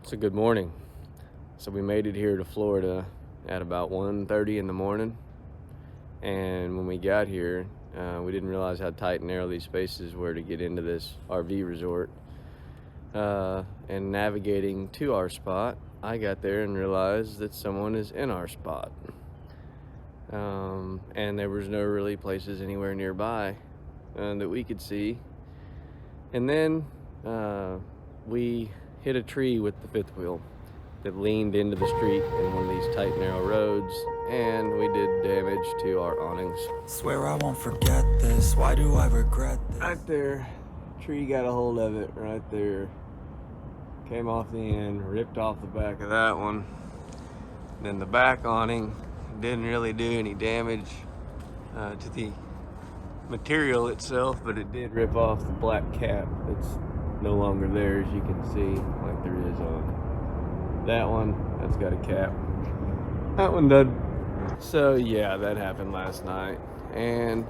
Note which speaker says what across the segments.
Speaker 1: So good morning. So we made it here to Florida at about 1:30 in the morning, and when we got here, we didn't realize how tight and narrow these spaces were to get into this RV resort. And navigating to our spot, I got there and realized that someone is in our spot. And there was no really places anywhere nearby that we could see. And then we hit a tree with the fifth wheel that leaned into the street in one of these tight, narrow roads, and we did damage to our awnings.
Speaker 2: Swear I won't forget this. Why do I regret this?
Speaker 1: Right there, tree got a hold of it right there. Came off the end, ripped off the back of that one. Then the back awning didn't really do any damage to the material itself, but it did rip off the black cap that's no longer there, as you can see, like there is on that one. That's got a cap. That one does. So yeah, that happened last night, and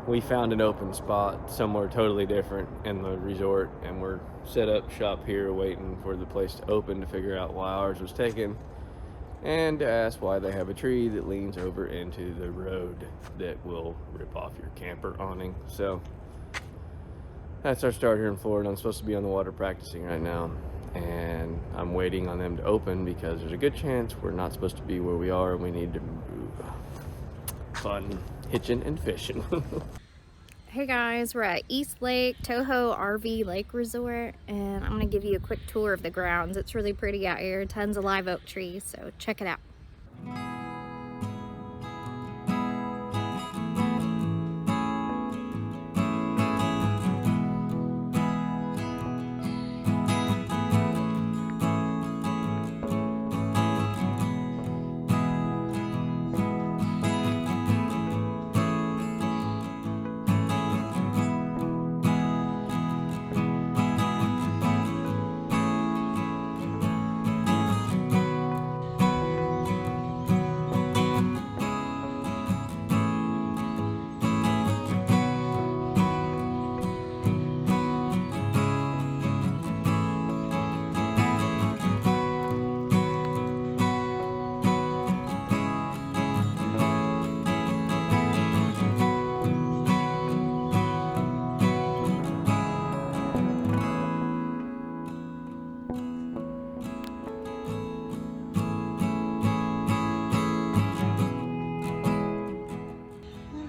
Speaker 1: we found an open spot somewhere totally different in the resort, and we're set up shop here waiting for the place to open to figure out why ours was taken and to ask why they have a tree that leans over into the road that will rip off your camper awning. So that's our start here in Florida. I'm supposed to be on the water practicing right now, and I'm waiting on them to open because there's a good chance we're not supposed to be where we are and we need to move. Fun hitching and fishing.
Speaker 3: Hey guys, we're at East Toho RV Lake Resort, and I'm going to give you a quick tour of the grounds. It's really pretty out here, tons of live oak trees, so check it out.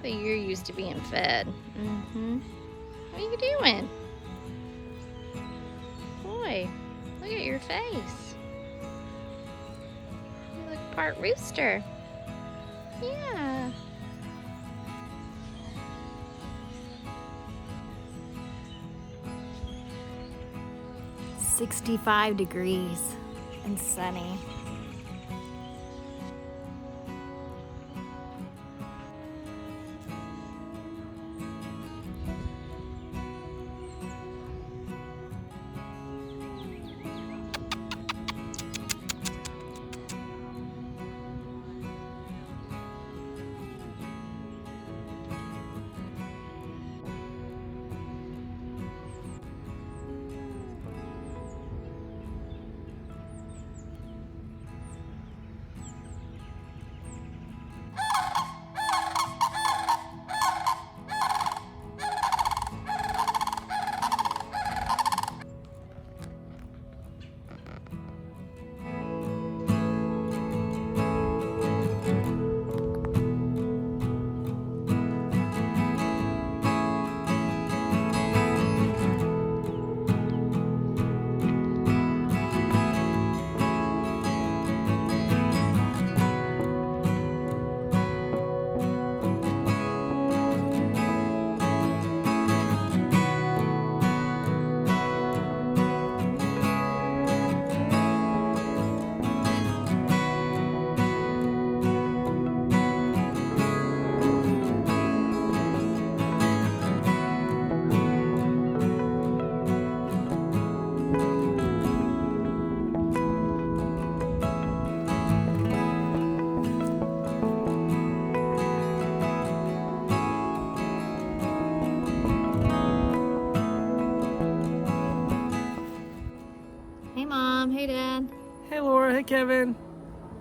Speaker 3: You're used to being fed. What are you doing? Boy, look at your face. You look part rooster. Yeah. "65 degrees and sunny." Mom. Hey, Dad.
Speaker 1: Hey, Laura. Hey, Kevin.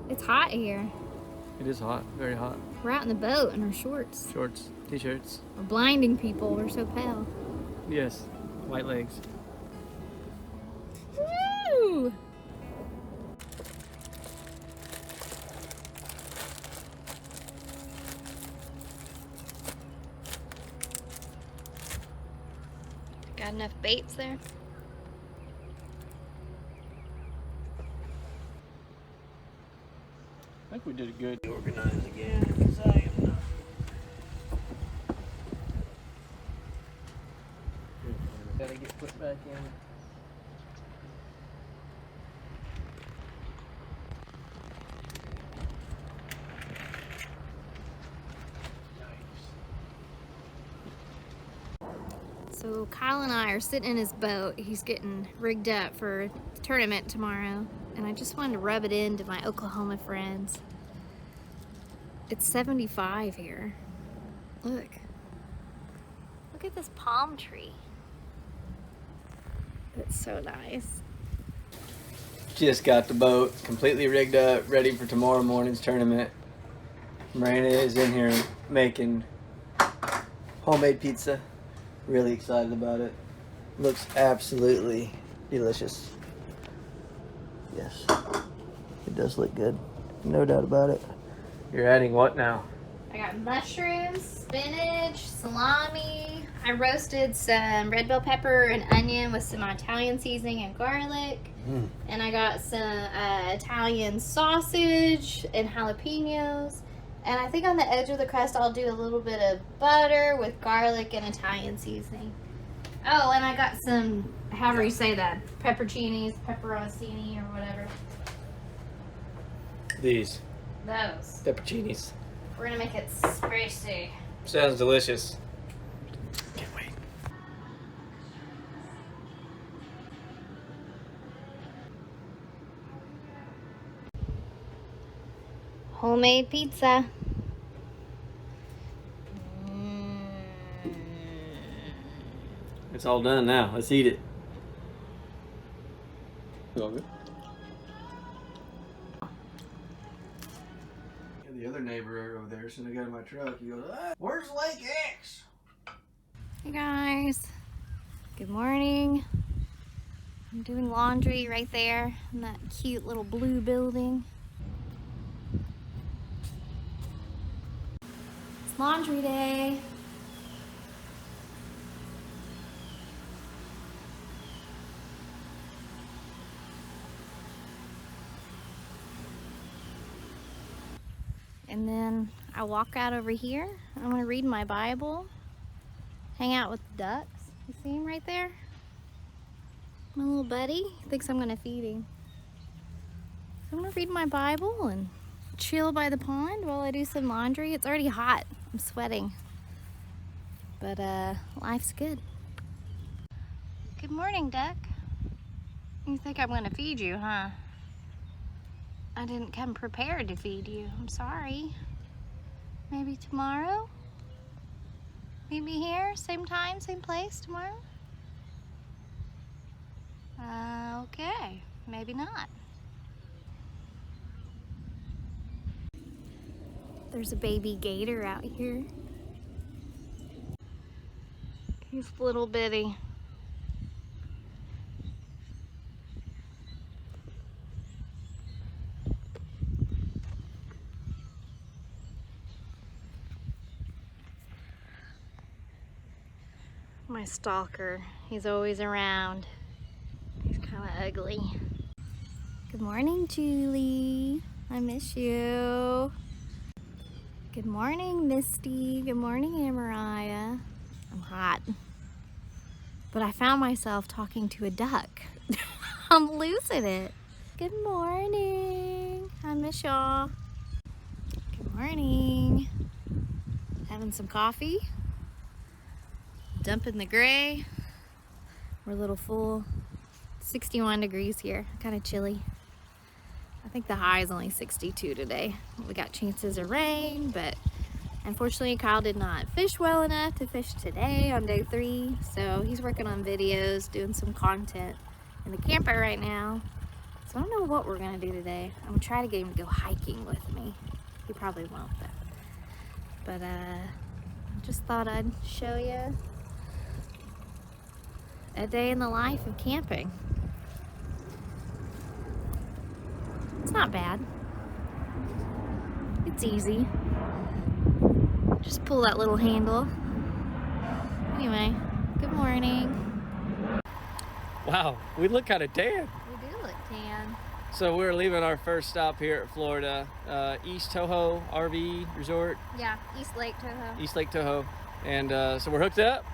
Speaker 3: It's hot here.
Speaker 1: It is hot. Very hot.
Speaker 3: We're out in the boat in our shorts.
Speaker 1: Shorts, t-shirts.
Speaker 3: We're blinding people. We're so pale.
Speaker 1: Yes. White legs.
Speaker 3: Woo! Got enough baits there?
Speaker 1: I think we did it good. Organized again, because I am not. Gotta get put back in.
Speaker 3: So Kyle and I are sitting in his boat. He's getting rigged up for the tournament tomorrow. And I just wanted to rub it into my Oklahoma friends. It's 75 here. Look. Look at this palm tree. It's so nice.
Speaker 1: Just got the boat completely rigged up, ready for tomorrow morning's tournament. Marina is in here making homemade pizza. Really excited about it. Looks absolutely delicious. Yes, it does look good. No doubt about it. You're adding what now?
Speaker 3: I got mushrooms, spinach, salami. I roasted some red bell pepper and onion with some Italian seasoning and garlic. And I got some Italian sausage and jalapenos. And I think on the edge of the crust, I'll do a little bit of butter with garlic and Italian seasoning. Oh, and I got some, however you say that, pepperoncinis, pepperoncini, or whatever.
Speaker 1: These.
Speaker 3: Those.
Speaker 1: Pepperoncinis.
Speaker 3: We're gonna make it spicy.
Speaker 1: Sounds delicious. Can't wait.
Speaker 3: Homemade pizza.
Speaker 1: It's all done now. Let's eat it. All good. The other neighbor over there, as soon as I got in my truck, he goes, "Where's YIKES?"
Speaker 3: Hey guys, good morning. I'm doing laundry right there in that cute little blue building. It's laundry day. And then I walk out over here. I'm gonna read my Bible, hang out with the ducks. You see him right there? My little buddy thinks I'm gonna feed him. So I'm gonna read my Bible and chill by the pond while I do some laundry. It's already hot, I'm sweating. But life's good. Good morning, duck. You think I'm gonna feed you, huh? I didn't come prepared to feed you. I'm sorry. Maybe tomorrow? Meet me here, same time, same place tomorrow? Okay, maybe not. There's a baby gator out here. He's little bitty. My stalker, he's always around. He's kind of ugly. Good morning, Julie. I miss you. Good morning, Misty. Good morning, Amariah. I'm hot. But I found myself talking to a duck. I'm losing it. Good morning. I miss y'all. Good morning. Having some coffee. Dumping the gray. We're a little full. 61 degrees here, kind of chilly. I think the high is only 62 today. We got chances of rain, but unfortunately Kyle did not fish well enough to fish today on day 3. So he's working on videos, doing some content in the camper right now. So I don't know what we're gonna do today. I'm gonna try to get him to go hiking with me. He probably won't though. But just thought I'd show you a day in the life of camping. It's not bad. It's easy. Just pull that little handle. Anyway, good morning.
Speaker 1: Wow, we look kind of tan.
Speaker 3: We do look tan.
Speaker 1: So we're leaving our first stop here at Florida, East Toho RV Resort.
Speaker 3: Yeah, East Lake Toho.
Speaker 1: East Lake Toho. And so we're hooked up.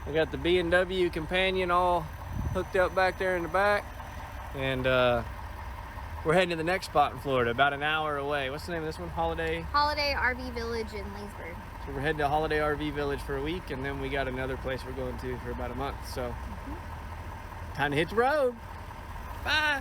Speaker 1: We got the B&W companion all hooked up back there in the back. And we're heading to the next spot in Florida, about an hour away. What's the name of this one? Holiday
Speaker 3: RV Village in Leesburg.
Speaker 1: So we're heading to Holiday RV Village for a week, and then we got another place we're going to for about a month. So time to hit the road. Bye.